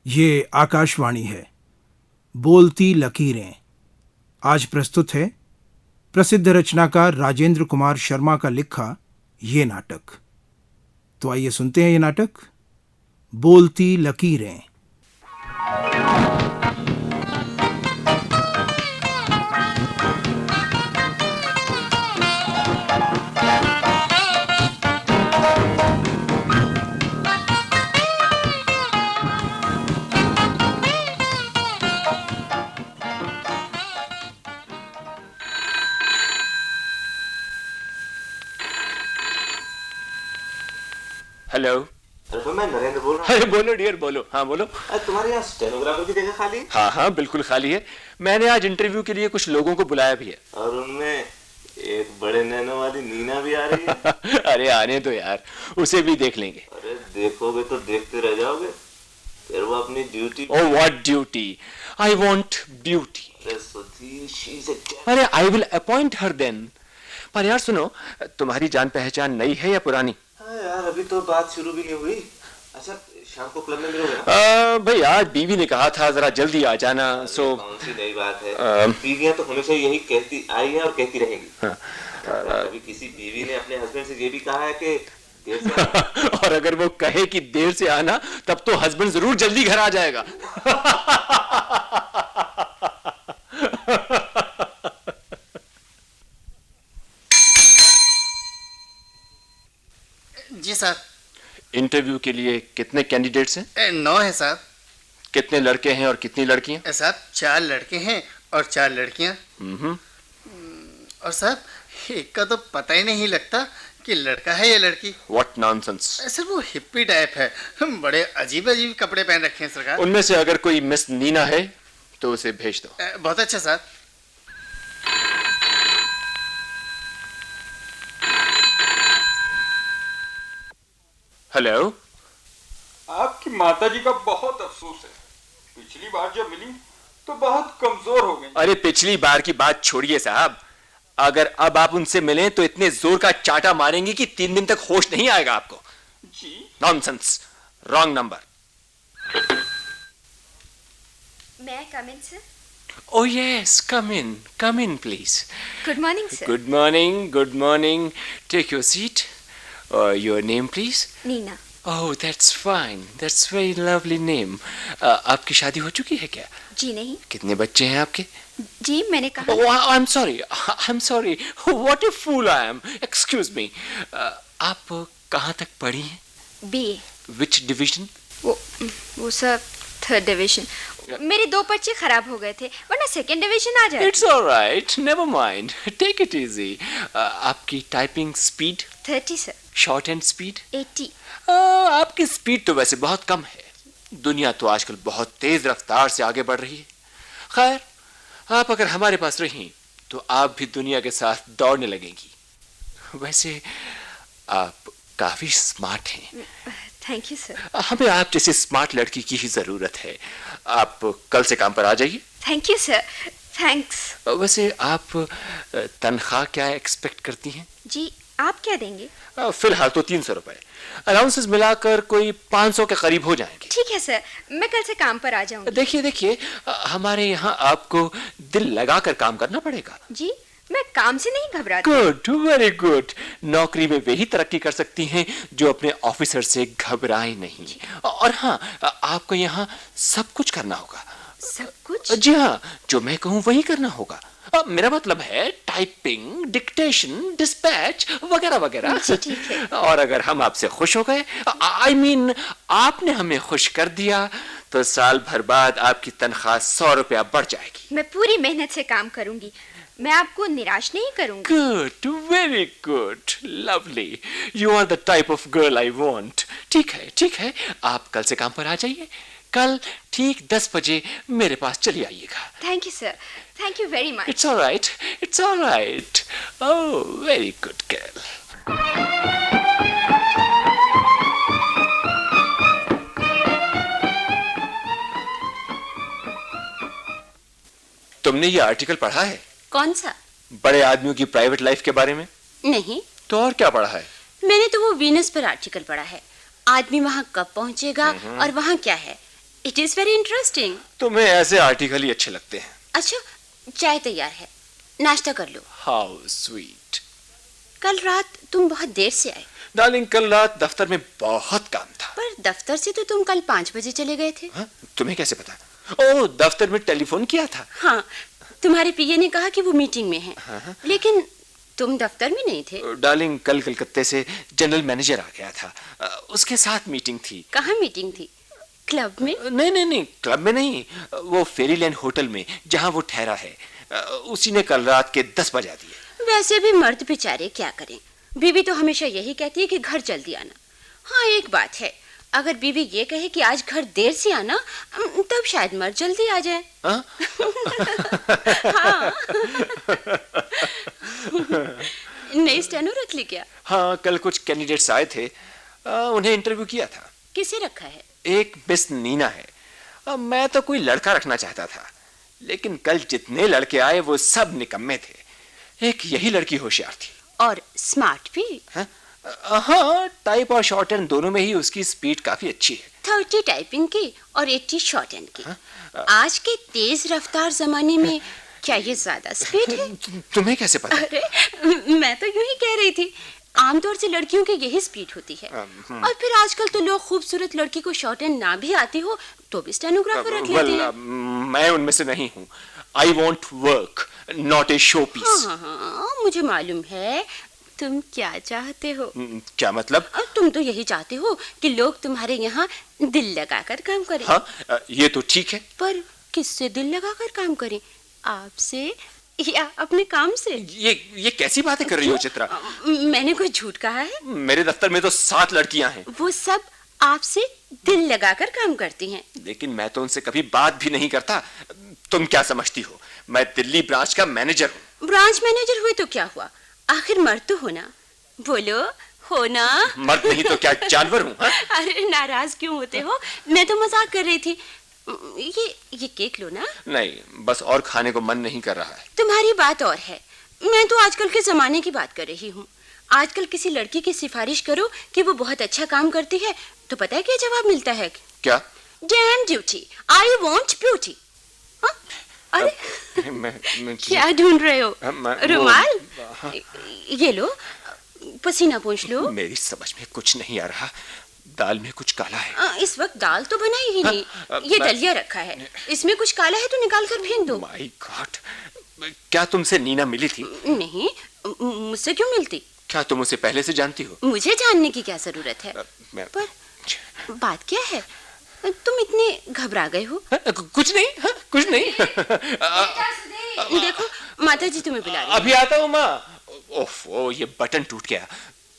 ये आकाशवाणी है। बोलती लकीरें। आज प्रस्तुत है प्रसिद्ध रचनाकार राजेंद्र कुमार शर्मा का लिखा ये नाटक। तो आइए सुनते हैं ये नाटक, बोलती लकीरें। हेलो। अरे तो मैं नरेंद्र बोल रहा हूँ। अरे बोलो डियर, बोलो। हाँ बोलो। तुम्हारे यहाँ स्टेनोग्राफर की जगह खाली है? हाँ हाँ बिल्कुल खाली है। मैंने आज इंटरव्यू के लिए कुछ लोगों को बुलाया भी है। और उनमें एक बड़े नैनो वाली नीना भी आ रही है। अरे आने दो यार, उसे भी देख लेंगे। अरे देखोगे तो देखते रह जाओगे, फिर वो अपनी duty. Oh what duty? I want beauty. अरे सुधी, शी इज अ अरे I will appoint her then. पर यार सुनो, तुम्हारी जान पहचान नई है या पुरानी? हाँ यार, अभी तो बात शुरू भी नहीं हुई। अच्छा, शाम को क्लब में मिलोगे ना? भाई आज बीवी ने कहा था जरा जल्दी आ जाना। सो कौन सी नई बात है? बीवियां तो हमेशा यही कहती आई है और कहती रहेंगी। कभी किसी बीवी ने अपने हस्बैंड से ये भी कहा है कि देर से आना? और अगर वो कहे कि देर से आना, तब तो हस्बैंड जरूर जल्दी घर आ जाएगा। जी सर। इंटरव्यू के लिए कितने कैंडिडेट्स हैं? 9 है सर। कितने लड़के हैं और कितनी लड़कियां? सर 4 लड़के हैं और 4 लड़कियां। और सर एक का तो पता ही नहीं लगता कि लड़का है या लड़की। What nonsense. सर वो हिप्पी टाइप है, बड़े अजीब अजीब कपड़े पहन रखे हैं सरकार। उनमें से अगर कोई मिस नीना है तो उसे भेज दो। बहुत अच्छा सर। हेलो। आपकी माताजी का बहुत अफसोस है। पिछली बार जब मिली तो बहुत कमजोर हो गई। अरे पिछली बार की बात छोड़िए साहब, अगर अब आप उनसे मिलें तो इतने जोर का चाटा मारेंगे कि 3 दिन तक होश नहीं आएगा आपको। जी nonsense, wrong number. May I come in, sir? Oh yes, come in please. Good morning, sir. Good morning. Take your seat. Your name please? Neena. Oh, that's fine. That's very lovely name. आपकी शादी हो चुकी है क्या? जी नहीं। कितने बच्चे हैं आपके? जी मैंने कहा। Oh, I'm sorry. What a fool I am. Excuse me. आप कहाँ तक पढ़ी हैं? BA। Which division? वो सर 3rd डिवीजन। मेरे 2 पर्चे खराब हो गए थे, वरना 2nd डिवीजन आ जाए। It's all right. Never mind. Take it easy. आपकी typing speed? 30 sir. Short hand speed? 80। आपकी स्पीड तो वैसे बहुत कम है। दुनिया तो आजकल बहुत तेज रफ्तार से आगे बढ़ रही है। खैर, आप अगर हमारे पास रहीं तो आप भी दुनिया के साथ दौड़ने लगेंगी। वैसे आप काफी स्मार्ट हैं। Thank you sir. हमें आप जैसे स्मार्ट लड़की की ही जरूरत है। आप कल से काम पर आ जाइए। Thank you sir. थैंक्स। वैसे आप तनख्वाह क्या एक्सपेक्ट करती हैं? जी आप क्या देंगे? फिलहाल तो 300 रुपए। अलाउंसेस मिलाकर कोई 500 के करीब हो जाएंगे। ठीक है सर, मैं कल से काम पर आ जाऊंगी। देखिए, हमारे यहाँ आपको दिल लगाकर काम करना पड़ेगा। जी मैं काम से नहीं घबराती। Good, very good. नौकरी में वे ही तरक्की कर सकती हैं जो अपने ऑफिसर से घबराए नहीं। और हाँ, आपको यहाँ सब कुछ करना होगा। सब कुछ? जी हाँ, जो मैं कहूँ वही करना होगा। मेरा मतलब है टाइपिंग, डिक्टेशन, डिस्पैच वगैरह वगैरह। ठीक है। और अगर हम आपसे खुश हो गए, I mean, आपने हमें खुश कर दिया, तो साल भर बाद आपकी तनख्वाह 100 रुपया बढ़ जाएगी। मैं पूरी मेहनत से काम करूंगी, मैं आपको निराश नहीं करूंगी। Good, very good, lovely. You are the type of girl I want. ठीक है, आप कल से काम पर आ जाइए। कल ठीक 10 बजे मेरे पास चली आइएगा। Thank you sir. Thank you very much. It's all right. Oh, very good girl. तुमने ये आर्टिकल पढ़ा है? कौन सा? बड़े आदमियों की प्राइवेट लाइफ के बारे में? नहीं। तो और क्या पढ़ा है? मैंने तो वो वीनस पर आर्टिकल पढ़ा है। आदमी वहाँ कब पहुँचेगा और वहाँ क्या है, इट इज वेरी इंटरेस्टिंग। तुम्हें ऐसे आर्टिकल ही अच्छे लगते हैं। अच्छा, चाय तैयार है, नाश्ता कर लो। How sweet. कल रात तुम बहुत देर से आए। डार्लिंग, कल रात दफ्तर में बहुत काम था। पर दफ्तर से तो तुम कल 5 बजे चले गए थे। हाँ? तुम्हें कैसे पता? ओह, दफ्तर में टेलीफोन किया था। हाँ, तुम्हारे पीए ने कहा कि वो मीटिंग में है। लेकिन तुम दफ्तर में नहीं थे। डार्लिंग, कल कलकत्ते से जनरल मैनेजर आ गया था, उसके साथ मीटिंग थी। कहाँ मीटिंग थी? क्लब में? नहीं, क्लब में नहीं, वो फेरीलैंड होटल में जहाँ वो ठहरा है। उसी ने कल रात के 10 बजा दिए। वैसे भी मर्द बेचारे क्या करें, बीवी तो हमेशा यही कहती है कि घर जल्दी आना। हाँ, एक बात है, अगर बीवी ये कहे कि आज घर देर से आना, तब शायद मर्द जल्दी आ जाए। हाँ? हाँ। नई स्टेनो रख ली क्या? हाँ, कल कुछ कैंडिडेट्स आए थे, उन्हें इंटरव्यू किया था। किसे रखा है? एक मिस नीना है। मैं तो कोई लड़का रखना चाहता था, लेकिन कल जितने लड़के आए वो सब निकम्मे थे। एक यही लड़की होशियार थी और स्मार्ट भी। हाँ, टाइप और शॉर्ट हैंड दोनों में ही उसकी स्पीड काफी अच्छी है। 30 टाइपिंग की और 80 शॉर्ट हैंड की। आज के तेज रफ्तार जमाने में क्या ये ज्यादा स्पीड है? तुम्हें कैसे पता? अरे, मैं तो यूं ही कह रही थी, आमतौर से लड़कियों की यही स्पीड होती है। और फिर आजकल तो लोग खूबसूरत लड़की को शॉर्ट हैंड ना भी आती हो तो भी स्टेनोग्राफर रख लेते हैं। मैं उनमें से नहीं हूँ। I want work, not a showpiece. हाँ, मुझे मालूम है तुम क्या चाहते हो। क्या मतलब? तुम तो यही चाहते हो कि लोग तुम्हारे यहाँ दिल लगाकर काम करें। हाँ, ये तो ठीक है। पर किससे दिल लगाकर काम करें? आपसे या अपने काम से? ये कैसी बातें कर रही हो चित्रा? मैंने कोई झूठ कहा है? मेरे दफ्तर में तो 7 लड़कियां हैं। वो सब आपसे दिल लगाकर काम करती हैं। लेकिन मैं तो उनसे कभी बात भी नहीं करता। तुम क्या समझती हो, मैं दिल्ली ब्रांच का मैनेजर हूँ। ब्रांच मैनेजर हुए तो क्या हुआ, आखिर मर्द तो होना। बोलो, हो ना? मर्द नहीं तो क्या जानवर हूँ? अरे नाराज क्यों होते हो, मैं तो मजाक कर रही थी। ये केक लो ना। नहीं, बस और खाने को मन नहीं कर रहा है। तुम्हारी बात और है, मैं तो आजकल के जमाने की बात कर रही हूँ। आजकल किसी लड़की की सिफारिश करो कि वो बहुत अच्छा काम करती है तो पता है क्या जवाब मिलता है? क्या? Dam duty, I want beauty. अरे मैं क्या ढूंढ रहे हो? रुमाल? ये लो, पसीना पोंछ लो। मेरी समझ में कुछ नहीं आ रहा, दाल में कुछ काला है। इस वक्त दाल तो बनाई ही नहीं, ये दलिया रखा है, इसमें कुछ काला है तो निकाल कर फेंक दो। माय गॉड, क्या तुमसे नीना मिली थी? नहीं, मुझसे क्यों मिलती? क्या तुम उसे पहले से जानती हो? मुझे जानने की क्या जरूरत है? पर बात क्या है, तुम इतने घबरा गए हो? कुछ नहीं, कुछ नहीं। देखो, माता जी तुम्हें बुला रही हैं। अभी आता हूँ माँ। ओह, ये बटन टूट गया।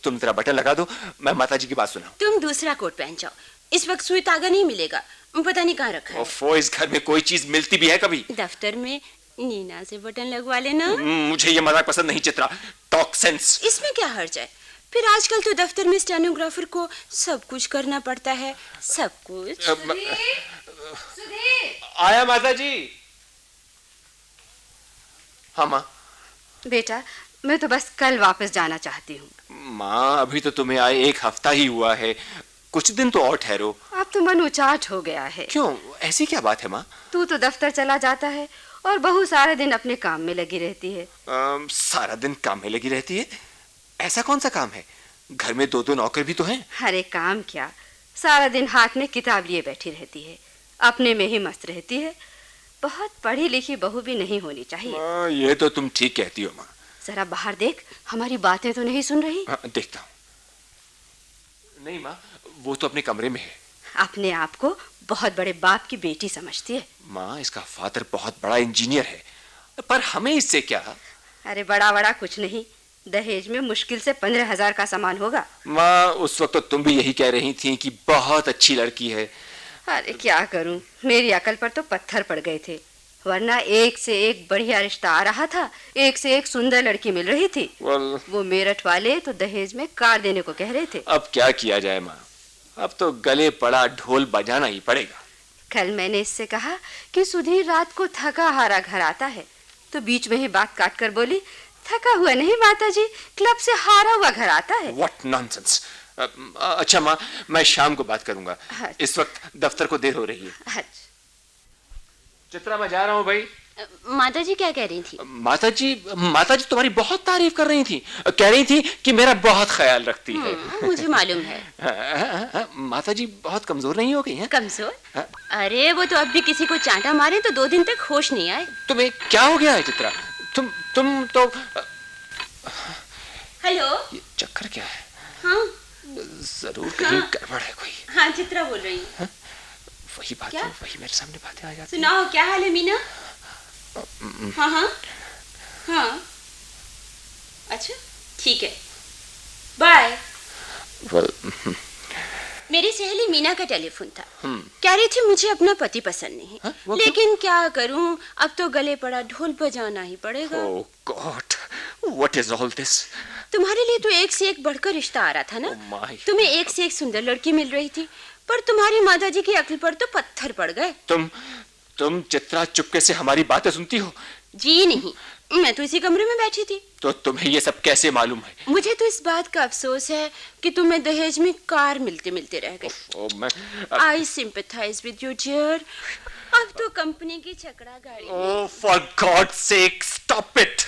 तुम जरा बटन लगा दो, मैं माता जी की बात सुनाऊं। तुम दूसरा कोट पहन जाओ, इस वक्त सुई तागा नहीं मिलेगा, पता नहीं कहाँ रखा है। ओफो, इस घर में कोई चीज मिलती भी है कभी? दफ्तर में नीना से बटन लगवा लेना। मुझे ये मजाक पसंद नहीं चित्रा, टॉक सेंस। इसमें क्या हर्ज है? फिर आजकल तो दफ्तर में स्टेनोग्राफर को सब कुछ करना पड़ता है, सब कुछ। सुधीर! आया माता जी। हाँ माँ। बेटा, मैं तो बस कल वापस जाना चाहती हूँ। माँ, अभी तो तुम्हें आए 1 हफ्ता ही हुआ है, कुछ दिन तो और ठहरो। अब तो मन उचाट हो गया है। क्यों, ऐसी क्या बात है माँ? तू तो दफ्तर चला जाता है और बहू सारा दिन अपने काम में लगी रहती है। सारा दिन काम में लगी रहती है? ऐसा कौन सा काम है? घर में 2-2 नौकर भी तो हैं। अरे काम क्या, सारा दिन हाथ में किताब लिए बैठी रहती है, अपने में ही मस्त रहती है। बहुत पढ़ी लिखी बहू भी नहीं होनी चाहिए। ये तो तुम ठीक कहती हो माँ। जरा बाहर देख, हमारी बातें तो नहीं सुन रही। देखता हूँ। नहीं माँ, वो तो अपने कमरे में है। अपने आप को बहुत बड़े बाप की बेटी समझती है। माँ, इसका फादर बहुत बड़ा इंजीनियर है, पर हमें इससे क्या? अरे बड़ा बड़ा कुछ नहीं, दहेज में मुश्किल से 15,000 का सामान होगा। माँ, उस वक्त तो तुम भी यही कह रही थी कि बहुत अच्छी लड़की है। अरे क्या करूं, मेरी अकल पर तो पत्थर पड़ गए थे, वरना एक से एक बढ़िया रिश्ता आ रहा था, एक से एक सुंदर लड़की मिल रही थी। वो मेरठ वाले तो दहेज में कार देने को कह रहे थे। अब क्या किया जाए माँ, अब तो गले पड़ा ढोल बजाना ही पड़ेगा। कल मैंने इससे कहा कि सुधीर रात को थका हारा घर आता है, तो बीच में ही बात काट कर बोली, थका हुआ नहीं माताजी, क्लब से हारा हुआ घर आता है। What nonsense! अच्छा माँ, मैं शाम को बात करूंगा। हाँ। इस वक्त दफ्तर को देर हो रही है। अच्छा। चित्रा, मैं जा रहा हूँ भाई। माता जी क्या कह रही थी? माताजी तुम्हारी बहुत तारीफ कर रही थी। कह रही थी कि मेरा बहुत ख्याल रखती है। मुझे मालूम है। माताजी बहुत कमजोर नहीं हो गई हैं? कमजोर? अरे वो तो अब भी किसी को चांटा मारे तो 2 दिन तक होश नहीं आए। तुम्हें क्या हो गया है चित्रा? तुम तो हेलो, ये चक्कर क्या है? हाँ जरूर कहीं गड़बड़ है कोई। हाँ, चित्रा बोल रही हूँ। वही बात क्या? वही मेरे सामने बातें आ जाती। सुनाओ, क्या हाल है मीना? हाँ हाँ हाँ, अच्छा ठीक है, बाय। मेरी सहेली मीना का टेलीफोन था। कह रही थी मुझे अपना पति पसंद नहीं है। लेकिन क्या करूं, अब तो गले पड़ा ढोल बजाना ही पड़ेगा। Oh God, what is all this? तुम्हारे लिए तो एक से एक बढ़कर रिश्ता आ रहा था ना। तुम्हें एक से एक सुंदर लड़की मिल रही थी, पर तुम्हारी माताजी की अक्ल पर तो पत्थर पड़ गए। तुम चित्रा चुपके से हमारी बातें सुनती हो? जी नहीं, मैं तो इसी कमरे में बैठी थी। तो तुम्हें ये सब कैसे मालूम है? मुझे तो इस बात का अफसोस है कि तुम्हें दहेज में कार मिलते मिलते रह गई। आई सिंपैथाइज विद यू डियर। अब तो कंपनी की छकड़ा गाड़ी। ओह for God sake, stop it.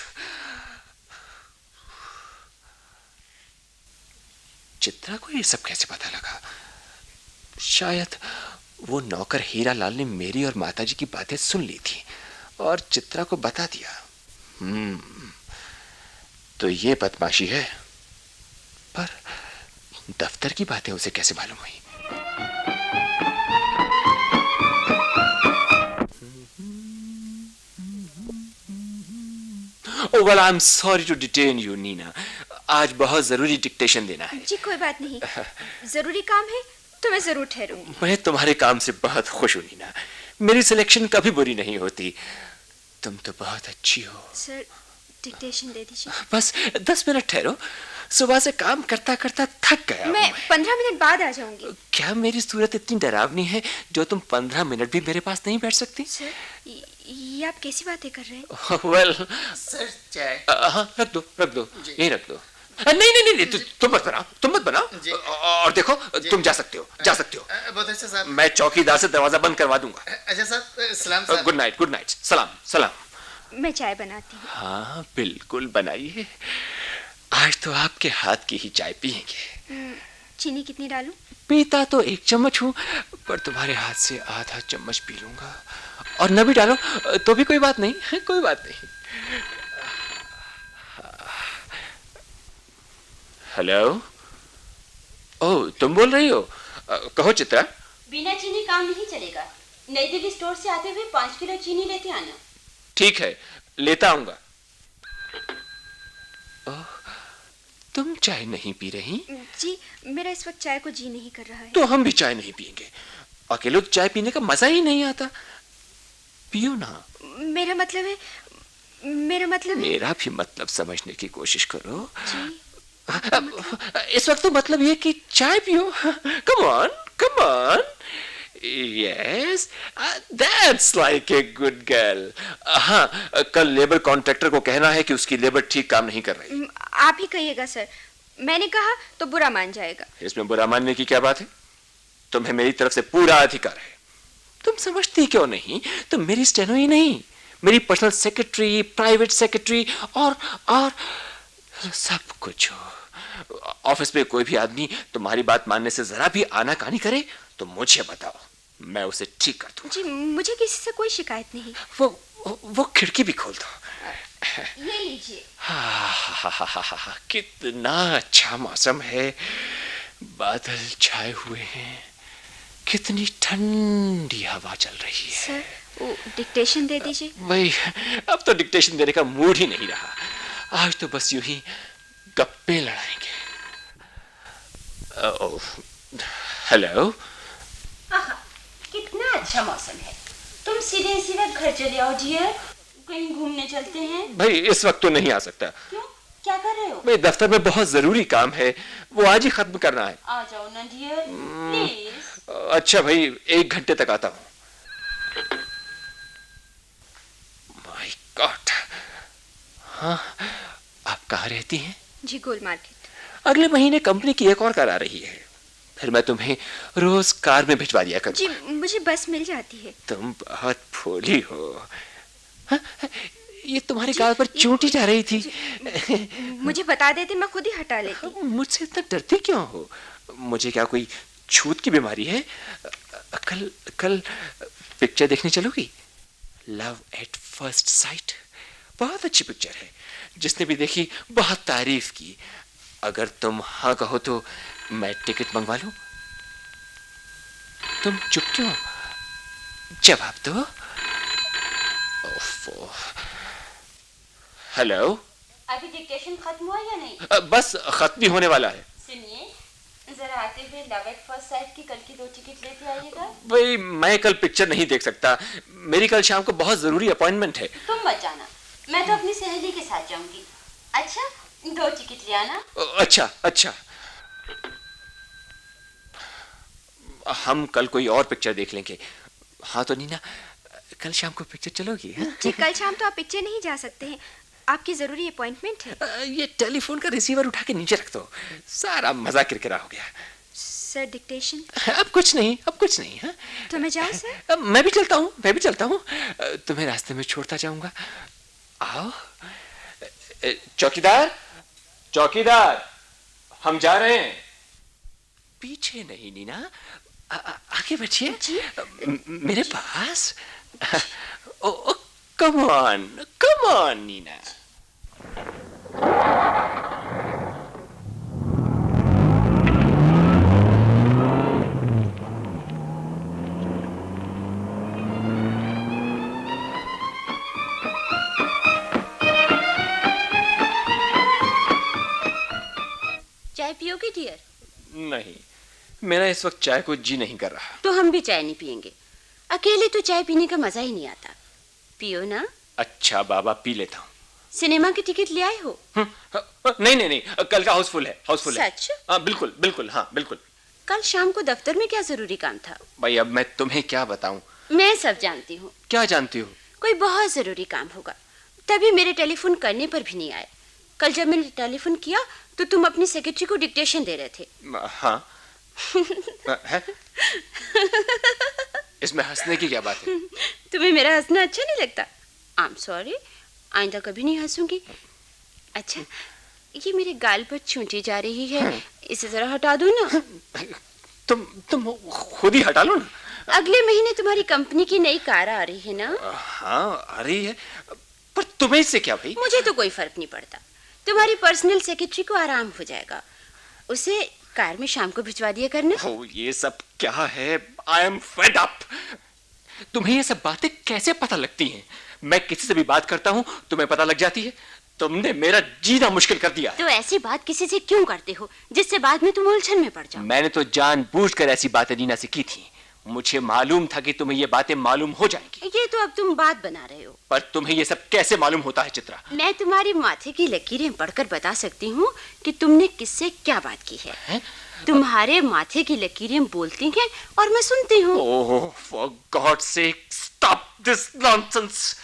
Chitra को ये सब कैसे पता लगा? शायद वो नौकर हीरा लाल ने मेरी और माताजी की बातें सुन ली थी और चित्रा को बता दिया। तो ये बदमाशी है, पर दफ्तर की बातें उसे कैसे मालूम हुई? Oh well, I'm sorry to detain you, Neena. आज बहुत जरूरी डिक्टेशन देना है। जी कोई बात नहीं, जरूरी काम है तो मैं जरूर ठहरूंगी। मैं तुम्हारे काम से बहुत खुश हूँ नीना। मेरी सिलेक्शन कभी बुरी नहीं होती। तुम तो बहुत अच्छी हो। सर डिक्टेशन दे दीजिए। बस 10 मिनट ठहरो, सुबह से काम करता करता थक गया हूं मैं 15 मिनट बाद आ जाऊंगी। क्या मेरी सूरत इतनी डरावनी है जो तुम 15 मिनट भी मेरे पास नहीं बैठ सकती? सर ये आप कैसी बातें कर रहे हैं? वेल सर चाय। हाँ रख दो यही रख दो। नहीं तुम मत बनाओ। और देखो तुम जा सकते हो। बहुत अच्छा साहब। मैं चौकीदार से दरवाजा बंद करवा दूंगा। अच्छा साहब, सलाम साहब। गुड नाइट, सलाम। मैं चाय बनाती हूँ। हाँ बिल्कुल बनाइए। आज तो आपके हाथ की ही चाय पियेंगे। चीनी कितनी डालूं? पीता तो 1 चम्मच हूँ, पर तुम्हारे हाथ से आधा चम्मच पी लूंगा। और न भी डालो तो भी कोई बात नहीं, कोई बात नहीं। हेलो, ओह तुम बोल रही हो? कहो चित्रा। बिना चीनी काम नहीं चलेगा। नई दिल्ली स्टोर से आते हुए 5 किलो चीनी लेते आना। ठीक है, लेता आऊंगा। तुम चाय नहीं पी रही? जी मेरा इस वक्त चाय को जी नहीं कर रहा है। तो हम भी चाय नहीं पियेंगे। अकेले चाय पीने का मजा ही नहीं आता। पियो ना। मेरा मतलब है मेरा भी मतलब समझने की कोशिश करो। जी इस वक्त तो मतलब ये कि चाय पियो। Come on. Yes, that's like a good girl. हाँ, कल लेबर कॉन्ट्रैक्टर को कहना है कि उसकी लेबर ठीक काम नहीं कर रही। आप ही कहिएगा सर, मैंने कहा तो बुरा मान जाएगा। इसमें बुरा मानने की क्या बात है? तुम्हें मेरी तरफ से पूरा अधिकार है। तुम समझती क्यों नहीं? तुम मेरी स्टेनो ही नहीं, मेरी पर्सनल सेक्रेटरी, प्राइवेट सेक्रेटरी और सब कुछ हो। ऑफिस में कोई भी आदमी तुम्हारी बात मानने से जरा भी आनाकानी करे तो मुझे बताओ, मैं उसे ठीक कर दूं। जी मुझे किसी से कोई शिकायत नहीं। वो खिड़की भी खोल दो। ये लीजिए। कितना अच्छा मौसम है, बादल छाए हुए हैं, कितनी ठंडी हवा चल रही है। सर वो डिक्टेशन दे दीजिए। वही, अब तो डिक्टेशन देने का मूड ही नहीं रहा। आज तो बस यूं ही गप्पे लड़ाएंगे। हेलो। कितना अच्छा मौसम है। तुम सीधे घर चले आओ डियर, कहीं घूमने चलते हैं। भाई इस वक्त तो नहीं आ सकता। क्यों, क्या कर रहे हो? भाई दफ्तर में बहुत जरूरी काम है, वो आज ही खत्म करना है। आ जाओ ना डियर, प्लीज। अच्छा भाई, 1 घंटे तक आता हूँ। My God. हाँ, आप कहाँ रहती हैं? जी गोल मार्केट। अगले महीने कंपनी की एक और कार आ रही है, फिर मैं तुम्हें रोज कार में भिजवा दिया करूँ। जी मुझे बस मिल जाती है। तुम बहुत भोली हो। हाँ, ये तुम्हारी गाल पर चोटी जा रही थी। मुझे बता देते मैं खुद ही हटा लेती। मुझसे इतना डरती क्यों हो? मुझे क्या कोई छूत की बीमारी है? कल पिक्चर देखने चलोगी? लव एट फर्स्ट साइट बहुत अच्छी पिक्चर है, जिसने भी देखी बहुत तारीफ की। अगर तुम हाँ कहो तो मैं टिकट मंगवा लूं। तुम चुप क्यों? जवाब दो। ओफो। हेलो, अभी डिक्टेशन खत्म हुआ या नहीं? बस खत्म ही होने वाला है। सुनिए, जरा आते हुए लव एट फर्स्ट साइट की कल की 2 टिकट लेते आइएगा। भाई मैं कल पिक्चर नहीं देख सकता, मेरी कल शाम को बहुत जरूरी अपॉइंटमेंट है। तुम मत जाना, मैं तो अपनी सहेली के साथ जाऊंगी। अच्छा, 2 टिकट ले आना। अच्छा अच्छा, हम कल कोई और पिक्चर देख लेंगे। हाँ तो नीना, कल शाम को पिक्चर चलोगी? जी कल शाम तो आप पिक्चर नहीं जा सकते हैं, आपकी जरूरी अपॉइंटमेंट है। ये टेलीफोन का रिसीवर उठा के नीचे रख दो, सारा मजा किरकिरा हो गया। Sir dictation. अब कुछ नहीं, अब कुछ नहीं। हाँ तो मैं जाऊं सर? मैं भी चलता हूँ, तुम्हें रास्ते में छोड़ता जाऊंगा। आओ। चौकीदार, चौकीदार, हम जा रहे हैं। पीछे नहीं नीना, आगे बैठिए मेरे पास। ओ कम ऑन नीना। चाय पियोगे डियर? नहीं, मेरा इस वक्त चाय को जी नहीं कर रहा। तो हम भी चाय नहीं पियेंगे, अकेले तो चाय पीने का मजा ही नहीं आता। पियो ना। अच्छा बाबा, पी लेता हूँ। सिनेमा की टिकट ले आए हो? नहीं, कल का हाउसफुल है। सच? बिल्कुल, हाँ बिल्कुल। कल शाम को दफ्तर में क्या जरूरी काम था? भाई अब मैं तुम्हें क्या बताऊं? मैं सब जानती हूँ। क्या जानती हो? कोई बहुत जरूरी काम होगा, तभी मेरे टेलीफोन करने पर भी नहीं आए। कल जब मैंने टेलीफोन किया तो तुम अपनी सेक्रेटरी को डिक्टेशन दे रहे थे। हाँ। है? इसमें हंसने की क्या बात है? तुम्हें मेरा हंसना अच्छा नहीं लगता? आई एम सॉरी, आइंदा कभी नहीं हंसूंगी। अच्छा, ये मेरे गाल पर छूटी जा रही है, इसे जरा हटा दो ना। तुम खुद ही हटा लो ना। अगले महीने तुम्हारी कंपनी की नई कार आ रही है ना? हाँ आ रही है, पर तुम्हें इससे क्या भाई? मुझे तो कोई फर्क नहीं पड़ता, तुम्हारी पर्सनल सेक्रेटरी को आराम हो जाएगा, उसे कार में शाम को भिजवा दिया करना। ओ, ये सब क्या है? I am fed up. तुम्हें ये सब बातें कैसे पता लगती हैं? मैं किसी से भी बात करता हूँ तुम्हें पता लग जाती है। तुमने मेरा जीना मुश्किल कर दिया। तो ऐसी बात किसी से क्यों करते हो जिससे बाद में तुम उलझन में पड़ जाओ? मैंने तो जानबूझकर ऐसी बातें नीना से की थी, मुझे मालूम था कि तुम्हें ये बातें मालूम हो जाएंगी। ये तो अब तुम बात बना रहे हो। पर तुम्हें ये सब कैसे मालूम होता है चित्रा? मैं तुम्हारी माथे की लकीरें पढ़कर बता सकती हूँ कि तुमने किससे क्या बात की है? तुम्हारे माथे की लकीरें बोलती हैं और मैं सुनती हूँ। Oh, for God sake, stop this nonsense.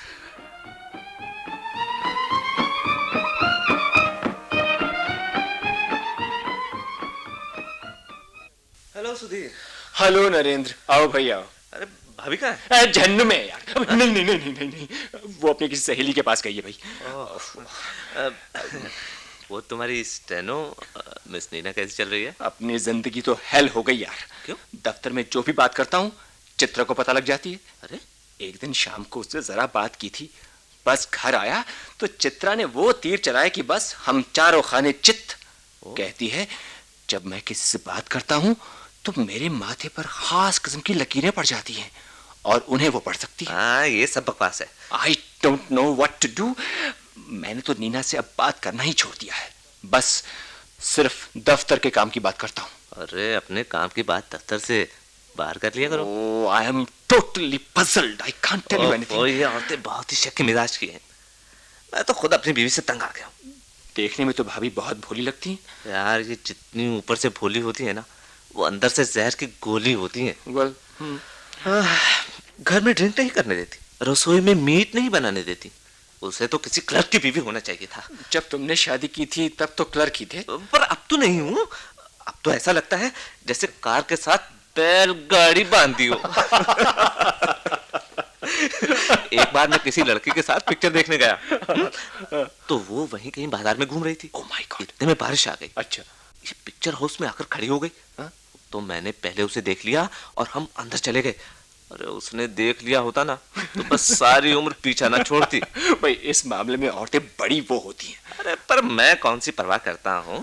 Hello Sudhir. Hello Narendra, आओ भाई आओ। अरे भाभी कहाँ है? जहन्नुम में है यार। नहीं, वो अपनी किसी सहेली के पास गई है भाई। वो तुम्हारी स्टेनो मिस नीना कैसी चल रही है? अपनी जिंदगी तो हेल हो गई यार। क्यों? दफ्तर में जो भी बात करता हूँ चित्रा को पता लग जाती है। अरे एक दिन शाम को उससे जरा बात की थी, बस घर आया तो चित्रा ने वो तीर चलाया कि बस हम चारों खाने चित्त। कहती है जब मैं किसी से बात करता हूँ तो मेरे माथे पर खास किस्म की लकीरें पड़ जाती हैं और उन्हें वो पढ़ सकती है। हाँ, ये सब बकवास है। I don't know what to do. मैंने तो नीना से अब बात करना ही छोड़ दिया है, बस सिर्फ दफ्तर के काम की बात करता हूँ। अरे अपने काम की बात दफ्तर से बाहर कर लिया करो। Oh, I am totally puzzled, I can't tell you anything. ये औरतें बहुत ही शक मिजाज की हैं। मैं तो खुद अपनी बीवी से तंग आ गया हूँ। देखने में तो भाभी बहुत भोली लगती हैं। यार ये जितनी ऊपर से भोली होती है ना, वो अंदर से जहर की गोली होती है। well, घर में ड्रिंक नहीं करने देती, रसोई में मीट नहीं बनाने देती, उसे तो किसी क्लर्क की बीवी होना चाहिए था। जब तुमने शादी की थी तब तो क्लर्क ही थे। पर अब तो नहीं हूँ। अब तो ऐसा लगता है जैसे कार के साथ बैलगाड़ी बांधी हो। एक बार मैं किसी लड़की के साथ पिक्चर देखने गया, तो वो वहीं कहीं बाजार में घूम रही थी। Oh my God! इतने में बारिश आ गई। अच्छा। ये पिक्चर हाउस में आकर खड़ी हो गई। तो मैंने पहले उसे देख लिया और हम अंदर चले गए। अरे उसने देख लिया होता ना तो बस सारी उम्र पीछा ना छोड़ती। भाई इस मामले में औरतें बड़ी वो होती हैं। अरे पर मैं कौन सी परवाह करता हूँ।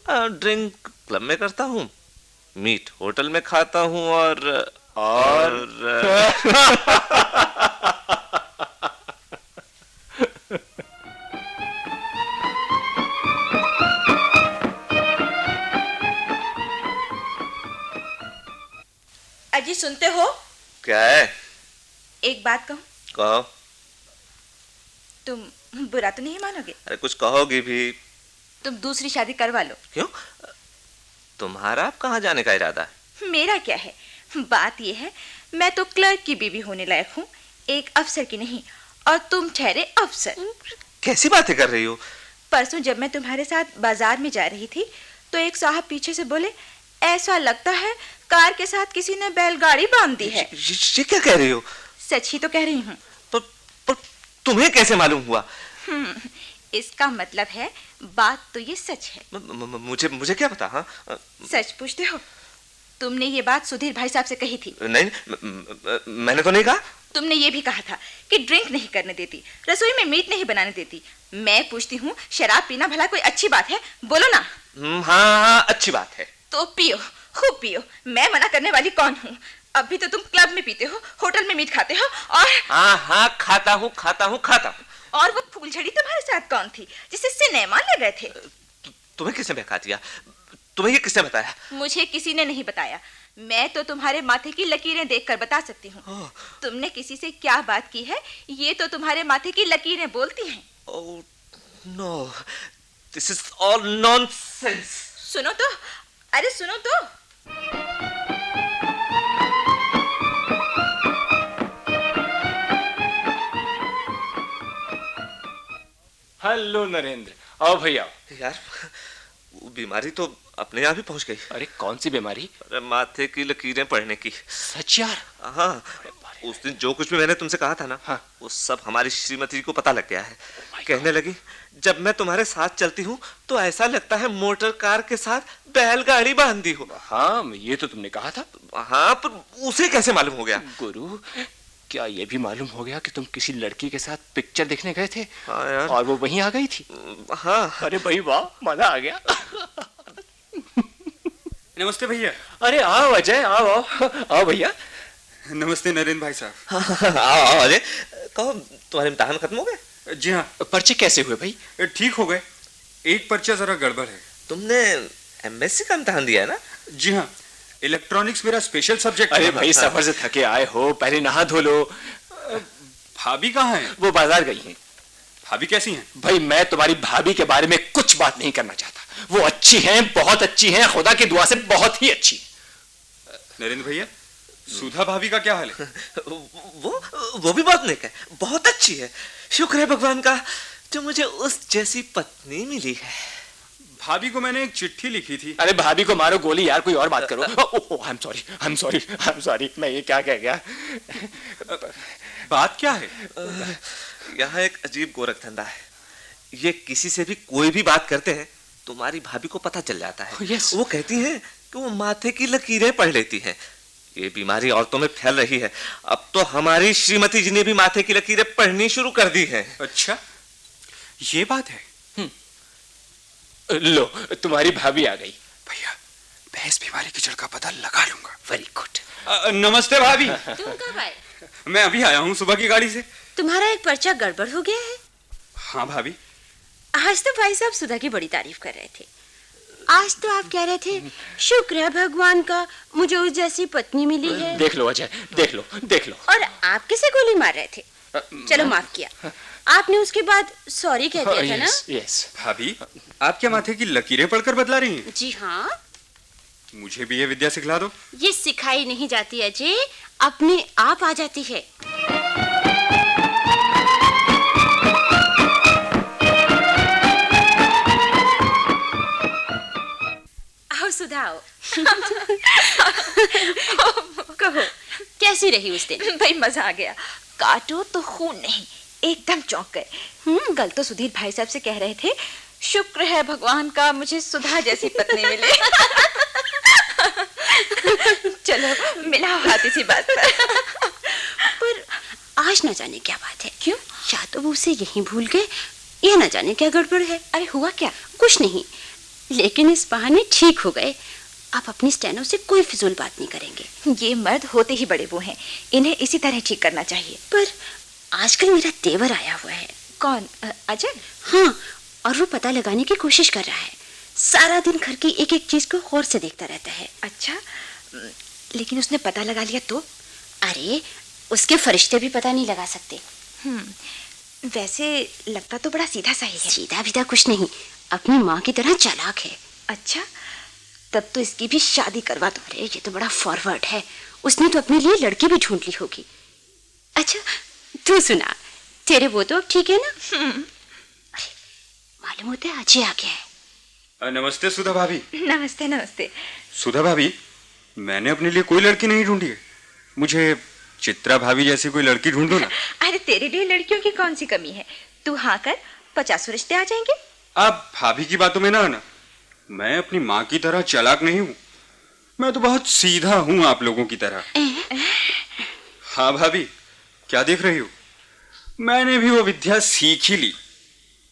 ड्रिंक क्लब में करता हूँ, मीट होटल में खाता हूँ और अजी सुनते हो? क्या है? एक बात कहूं? कहो। तुम बुरा तो नहीं मानोगे? अरे कुछ कहोगी भी। तुम दूसरी शादी करवा लो। क्यों? तुम्हारा अब कहाँ जाने का इरादा है? मेरा क्या है, बात यह है मैं तो क्लर्क की बीवी होने लायक हूँ, एक अफसर की नहीं। और तुम ठहरे अफसर। कैसी बातें कर रही हो? परसों जब मैं तुम्हारे साथ बाजार में जा रही थी तो एक साहब पीछे से बोले, ऐसा लगता है कार के साथ किसी ने बैलगाड़ी बांध दी है। ये क्या कह रही हो? सच ही तो कह रही हूँ। पर तुम्हें कैसे मालूम हुआ? इसका मतलब है बात तो ये सच है। मुझे क्या पता? हाँ सच पूछते हो? तुमने ये बात सुधीर भाई साहब से कही थी? नहीं, मैंने तो नहीं कहा। तुमने ये भी कहा था कि ड्रिंक नहीं करने देती, रसोई में मीट नहीं बनाने देती। मैं पूछती हूँ, शराब पीना भला कोई अच्छी बात है? बोलो ना। हाँ अच्छी बात है। तो पियो, खूब पियो, मैं मना करने वाली कौन हूँ? अभी तो तुम क्लब में पीते हो, होटल में मीट खाते हो और हाँ खाता हूँ। और वो फूलझड़ी तुम्हारे साथ कौन थी जिसे सिनेमा ले गए थे? तुम्हें किसने बहका दिया? तुम्हें ये किसने बताया? मुझे किसी ने नहीं बताया। मैं तो तुम्हारे माथे की लकीरें देखकर बता सकती हूँ। तुमने किसी से क्या बात की है ये तो तुम्हारे माथे की लकीरें बोलती हैं। Oh no, this is all nonsense. सुनो तो, अरे सुनो तो। हेलो नरेंद्र, आओ भैया। यार वो बीमारी तो अपने आप ही पहुंच गई। अरे कौन सी बीमारी? अरे माथे की लकीरें पड़ने की। सच यार? हाँ, उस दिन जो कुछ भी मैंने तुमसे कहा था ना, हाँ। वो सब हमारी श्रीमती जी को पता लग गया है। कहने लगी, जब मैं तुम्हारे साथ चलती हूँ तो ऐसा लगता है मोटर कार के साथ बैलगाड़ी बांधी हो। हाँ ये तो तुमने कहा था। हाँ पर उसे कैसे मालूम हो गया? गुरु, क्या ये भी मालूम हो गया कि तुम किसी लड़की के साथ पिक्चर देखने गए थे? हाँ यार। और वो वहीं आ गई थी? हाँ। अरे भाई वाह, मजा आ गया। नमस्ते भैया। अरे आओ अजय, आओ भैया। नमस्ते नरेंद्र भाई साहब। आओ अजय, कहो तुम्हारे इम्तिहान खत्म हो गए? जी हाँ। पर्चे कैसे हुए भाई? ठीक हो गए, एक पर्चा जरा गड़बड़ है। तुमने एमएससी का इम्तिहान दिया है ना? जी हाँ, इलेक्ट्रॉनिक्स मेरा स्पेशल सब्जेक्ट। अरे भाई सफर से थके आए हो, पहले नहा धो लो। भाभी कहाँ है? वो बाजार गई हैं। भाभी कैसी हैं? भाई मैं तुम्हारी भाभी के बारे में कुछ बात नहीं करना चाहता। वो अच्छी हैं, बहुत अच्छी हैं, खुदा की दुआ से बहुत ही अच्छी। नरेंद्र भैया, सुधा भाभी का क्या हाल है? वो भी बहुत नेक है, बहुत अच्छी है। शुक्र है भगवान का जो मुझे उस जैसी पत्नी मिली है। भाभी को मैंने एक चिट्ठी लिखी थी। अरे भाभी को मारो गोली यार, कोई और बात करो। आई एम सॉरी, मैं ये क्या कह गया। बात क्या है? यहाँ एक अजीब गोरख धंधा है। ये किसी से भी कोई भी बात करते हैं, तुम्हारी भाभी को पता चल जाता है। yes. वो कहती हैं कि वो माथे की लकीरें पढ़ लेती हैं। ये बीमारी औरतों में फैल रही है। अब तो हमारी श्रीमती जी ने भी माथे की लकीरें पढ़नी शुरू कर दी हैं। अच्छा, ये बात है। लो तुम्हारी भाभी आ गई। भैया, मैं इस बीमारी की जड़ का पता लगा लूंगा। Very good. नमस्ते भाभी। तुम कब आए? मैं अभी आया हूँ सुबह की गाड़ी से। तुम्हारा एक पर्चा गड़बड़ हो गया है। हाँ भाभी। आज तो भाई साहब सुधा की बड़ी तारीफ कर रहे थे। आज तो आप कह रहे थे शुक्र है भगवान का मुझे उस जैसी पत्नी मिली है। देख लो अजय, देख लो। और आप किसे गोली मार रहे थे? चलो माफ किया। आपने उसके बाद सॉरी कह दिया था ना? यस। भाभी, आप क्या माथे की लकीरें पढ़कर बतला रही हैं? जी हाँ। मुझे भी ये विद्या सिखला दो। ये सिखाई नहीं जाती अजय, अपने आप आ जाती है। सुधाओ। कहो कैसी रही उस दिन? भाई मजा आ गया। काटो तो खून नहीं, एकदम चौंक गए। कल तो सुधीर भाई साहब से कह रहे थे, शुक्र है भगवान का मुझे सुधा जैसी पत्नी मिले। चलो मिला बात इसी बात पर आज न जाने क्या बात है। क्यों? या तो वो उसे यहीं भूल गए या न जाने क्या गड़बड़ है। अरे हुआ क्या? कुछ नहीं, लेकिन इस बहाने ठीक हो गए। आप अपनी स्टेनो से कोई फिजूल बात नहीं करेंगे। ये मर्द होते ही बड़े वो हैं, इन्हें इसी तरह ठीक करना चाहिए। पर आजकल मेरा तेवर आया हुआ है। कौन? अजय? हाँ, और वो पता लगाने की कोशिश कर रहा है। सारा दिन घर की एक एक चीज को गौर से देखता रहता है। अच्छा, लेकिन उसने पता लगा लिया तो? अरे उसके फरिश्ते भी पता नहीं लगा सकते। वैसे लगता तो बड़ा सीधा सा ही है। सीधा बीधा कुछ नहीं, अपनी माँ की तरह चालाक है। अच्छा, तब तो इसकी भी शादी करवा दो। अरे ये तो बड़ा फॉरवर्ड है, उसने तो अपने लिए लड़की भी ढूंढ ली होगी। अच्छा तू सुना, तेरे वो तो अब ठीक है ना? अरे मालूम होता है अजय आ गया है। नमस्ते सुधा भाभी। नमस्ते नमस्ते। सुधा भाभी, मैंने अपने लिए कोई लड़की नहीं ढूंढी है। मुझे चित्रा भाभी जैसी कोई लड़की ढूंढो ना। अरे तेरे लिए लड़कियों की कौन सी कमी है? तू हाँ कर, 50 रिश्ते आ जाएंगे। आप भाभी की बातों में ना आना। मैं अपनी माँ की तरह चालाक नहीं हूँ, मैं तो बहुत सीधा हूँ आप लोगों की तरह। हाँ भाभी, क्या देख रही हो? मैंने भी वो विद्या सीख ही ली।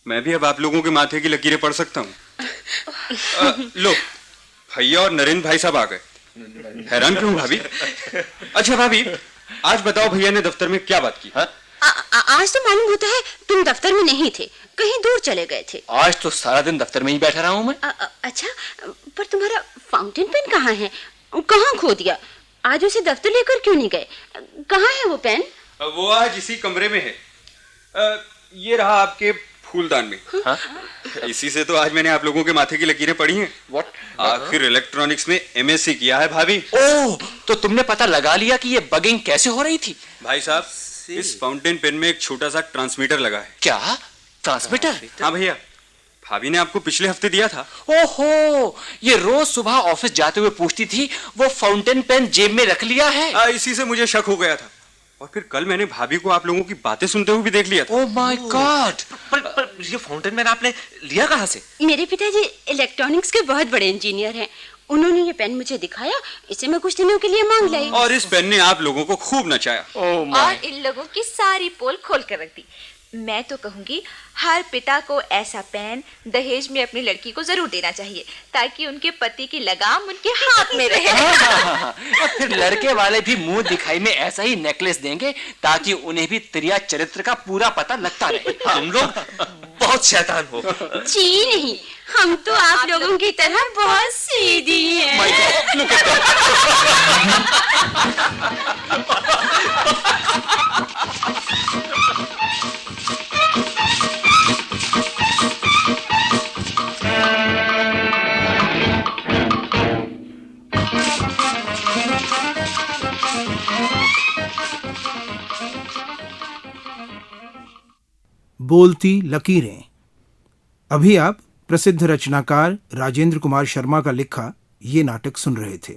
मैं भी अब आप लोगों के माथे की लकीरें पढ़ सकता हूँ। लो, भैया और नरेंद्र भाई साहब आ गए। हैरान क्यों भाभी? अच्छा भाभी, आज बताओ भैया ने दफ्तर में क्या बात की? आज तो मालूम होता है तुम दफ्तर में नहीं थे, कहीं दूर चले गए थे। आज तो सारा दिन दफ्तर में ही बैठा रहा हूँ मैं। अच्छा, पर तुम्हारा फाउंटेन पेन कहाँ है? कहाँ खो दिया? आज उसे दफ्तर लेकर क्यों नहीं गए? कहाँ है वो पेन? वो आज इसी कमरे में है। ये रहा आपके फूलदान में। हाँ? इसी से तो आज मैंने आप लोगों के माथे की लकीरें पढ़ी हैं। What? आखिर इलेक्ट्रॉनिक्स में एमएससी किया है भाभी। ओह, तो तुमने पता लगा लिया कि ये बगिंग कैसे हो रही थी? भाई साहब, इस फाउंटेन पेन में एक छोटा सा ट्रांसमीटर लगा है। क्या? ट्रांसमीटर? हाँ भैया, भाभी ने आपको पिछले हफ्ते दिया था। ओहो, ये रोज सुबह ऑफिस जाते हुए पूछती थी, वो फाउंटेन पेन जेब में रख लिया है। इसी से मुझे शक हो गया था, और फिर कल मैंने भाभी को आप लोगों की बातें सुनते हुए भी देख लिया था। Oh my God! पर ये फाउंटेन पेन आपने लिया कहाँ से? मेरे पिताजी इलेक्ट्रॉनिक्स के बहुत बड़े इंजीनियर हैं। उन्होंने ये पेन मुझे दिखाया, इसे मैं कुछ दिनों के लिए मांग लाई। और इस पेन ने आप लोगों को खूब नचाया। और इन लोगों की सारी पोल खोल कर रख दी। मैं तो कहूंगी हर पिता को ऐसा पेन दहेज में अपनी लड़की को जरूर देना चाहिए, ताकि उनके पति की लगाम उनके हाथ में रहे। और फिर लड़के वाले भी मुंह दिखाई में ऐसा ही नेकलेस देंगे, ताकि उन्हें भी त्रिया चरित्र का पूरा पता लगता रहे। तुम लोग बहुत शैतान हो। जी नहीं, हम तो आप लोगों की तरह बहुत सीधी हैं। बोलती लकीरें। अभी आप प्रसिद्ध रचनाकार राजेंद्र कुमार शर्मा का लिखा ये नाटक सुन रहे थे।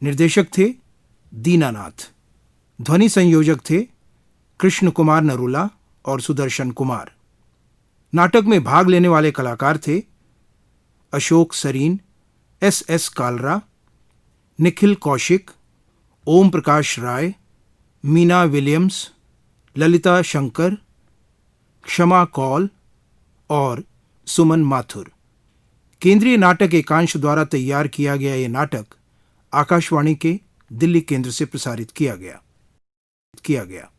निर्देशक थे दीनानाथ। ध्वनि संयोजक थे कृष्ण कुमार नरूला और सुदर्शन कुमार। नाटक में भाग लेने वाले कलाकार थे अशोक सरीन, एस कालरा, निखिल कौशिक, ओम प्रकाश राय, मीना विलियम्स, ललिता शंकर, क्षमा कौल और सुमन माथुर। केंद्रीय नाटक एकांश द्वारा तैयार किया गया ये नाटक आकाशवाणी के दिल्ली केंद्र से प्रसारित किया गया।